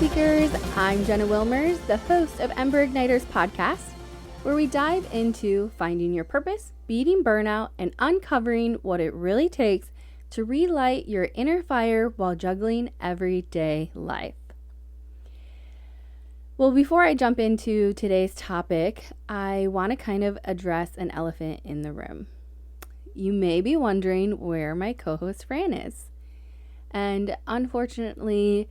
Seekers. I'm Jenna Wilmers, the host of Ember Igniters podcast, where we dive into finding your purpose, beating burnout, and uncovering what it really takes to relight your inner fire while juggling everyday life. Well, before I jump into today's topic, I want to kind of address an elephant in the room. You may be wondering where my co-host Fran is. And unfortunately,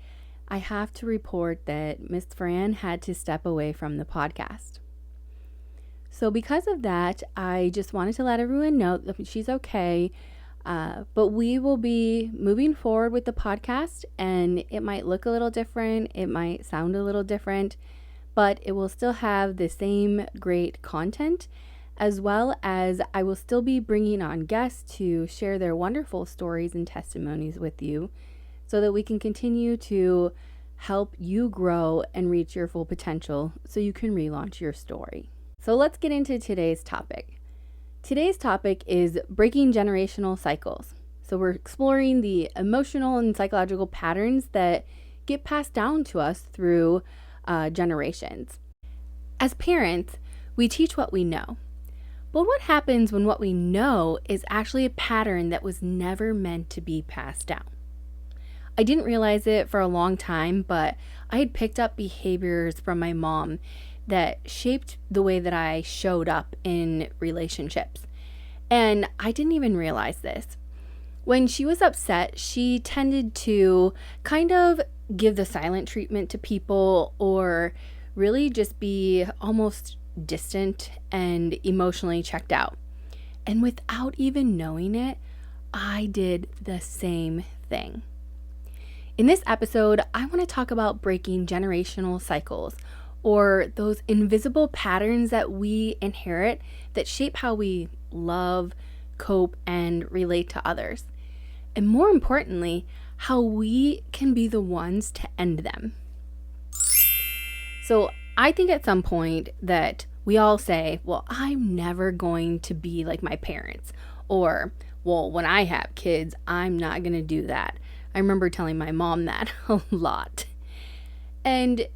I have to report that Miss Fran had to step away from the podcast. So because of that, I just wanted to let everyone know that she's okay. But we will be moving forward with the podcast, and it might look a little different. It might sound a little different, but it will still have the same great content, as well as I will still be bringing on guests to share their wonderful stories and testimonies with you, so that we can continue to help you grow and reach your full potential so you can relaunch your story. So let's get into today's topic. Today's topic is breaking generational cycles. So we're exploring the emotional and psychological patterns that get passed down to us through generations. As parents, we teach what we know. But what happens when what we know is actually a pattern that was never meant to be passed down? I didn't realize it for a long time, but I had picked up behaviors from my mom that shaped the way that I showed up in relationships. And I didn't even realize this. When she was upset, she tended to kind of give the silent treatment to people, or really just be almost distant and emotionally checked out. And without even knowing it, I did the same thing. In this episode, I want to talk about breaking generational cycles, or those invisible patterns that we inherit that shape how we love, cope, and relate to others. And more importantly, how we can be the ones to end them. So I think at some point that we all say, well, I'm never going to be like my parents. Or, well, when I have kids, I'm not going to do that. I remember telling my mom that a lot. And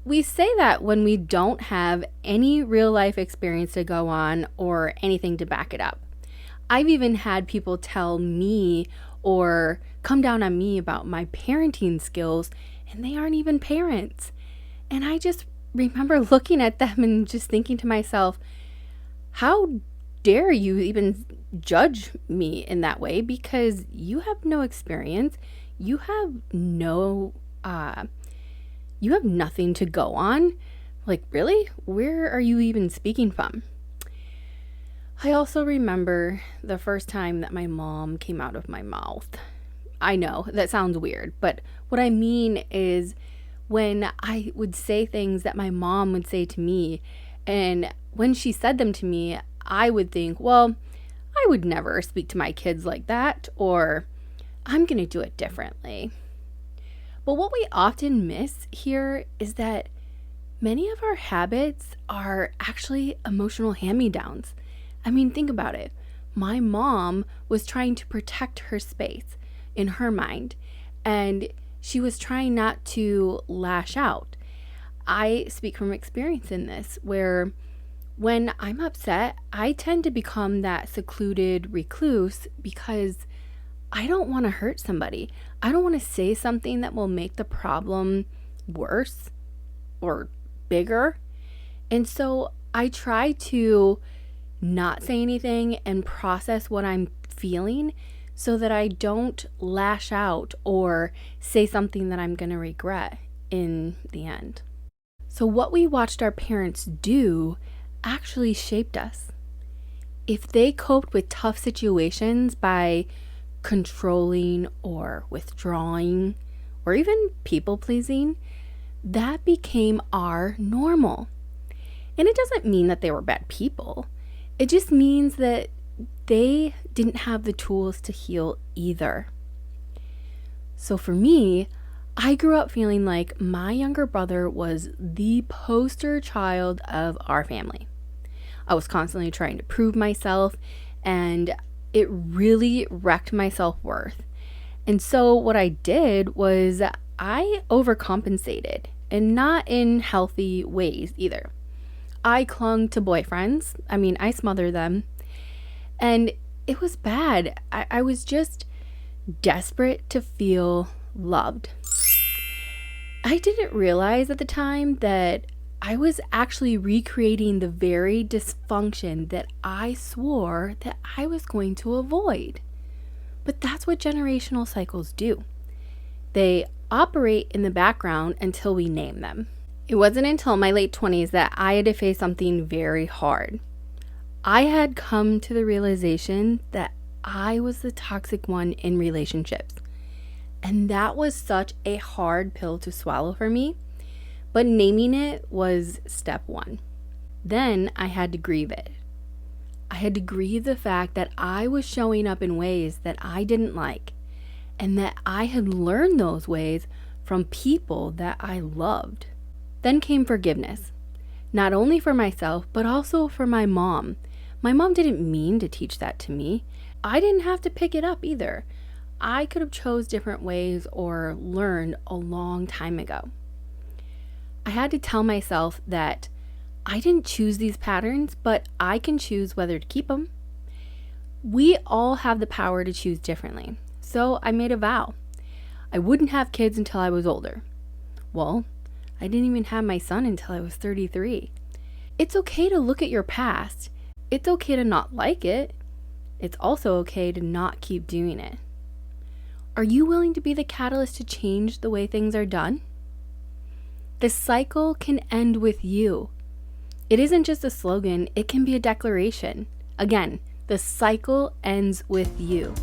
we say that when we don't have any real life experience to go on or anything to back it up. I've even had people tell me or come down on me about my parenting skills, and they aren't even parents. And I just remember looking at them and just thinking to myself, how dare you even judge me in that way? Because you have no experience. You have nothing to go on. Like, really? Where are you even speaking from? I also remember the first time that my mom came out of my mouth. I know that sounds weird, but what I mean is when I would say things that my mom would say to me, and when she said them to me, I would think, well, I would never speak to my kids like that, or I'm going to do it differently. But what we often miss here is that many of our habits are actually emotional hand-me-downs. I mean, think about it. My mom was trying to protect her space in her mind, and she was trying not to lash out. I speak from experience in this, where when I'm upset, I tend to become that secluded recluse because I don't want to hurt somebody. I don't want to say something that will make the problem worse or bigger. And so I try to not say anything and process what I'm feeling so that I don't lash out or say something that I'm going to regret in the end. So what we watched our parents do actually shaped us. If they coped with tough situations by controlling or withdrawing or even people pleasing, that became our normal. And it doesn't mean that they were bad people. It just means that they didn't have the tools to heal either. So for me, I grew up feeling like my younger brother was the poster child of our family. I was constantly trying to prove myself, and it really wrecked my self-worth. And so what I did was I overcompensated, and not in healthy ways either. I clung to boyfriends. I smothered them. And it was bad. I was just desperate to feel loved. I didn't realize at the time that I was actually recreating the very dysfunction that I swore that I was going to avoid. But that's what generational cycles do. They operate in the background until we name them. It wasn't until my late 20s that I had to face something very hard. I had come to the realization that I was the toxic one in relationships. And that was such a hard pill to swallow for me. But naming it was step one. Then I had to grieve it. I had to grieve the fact that I was showing up in ways that I didn't like, and that I had learned those ways from people that I loved. Then came forgiveness, not only for myself, but also for my mom. My mom didn't mean to teach that to me. I didn't have to pick it up either. I could have chose different ways or learned a long time ago. I had to tell myself that I didn't choose these patterns, but I can choose whether to keep them. We all have the power to choose differently. So I made a vow. I wouldn't have kids until I was older. Well, I didn't even have my son until I was 33. It's okay to look at your past. It's okay to not like it. It's also okay to not keep doing it. Are you willing to be the catalyst to change the way things are done? The cycle can end with you. It isn't just a slogan, it can be a declaration. Again, the cycle ends with you.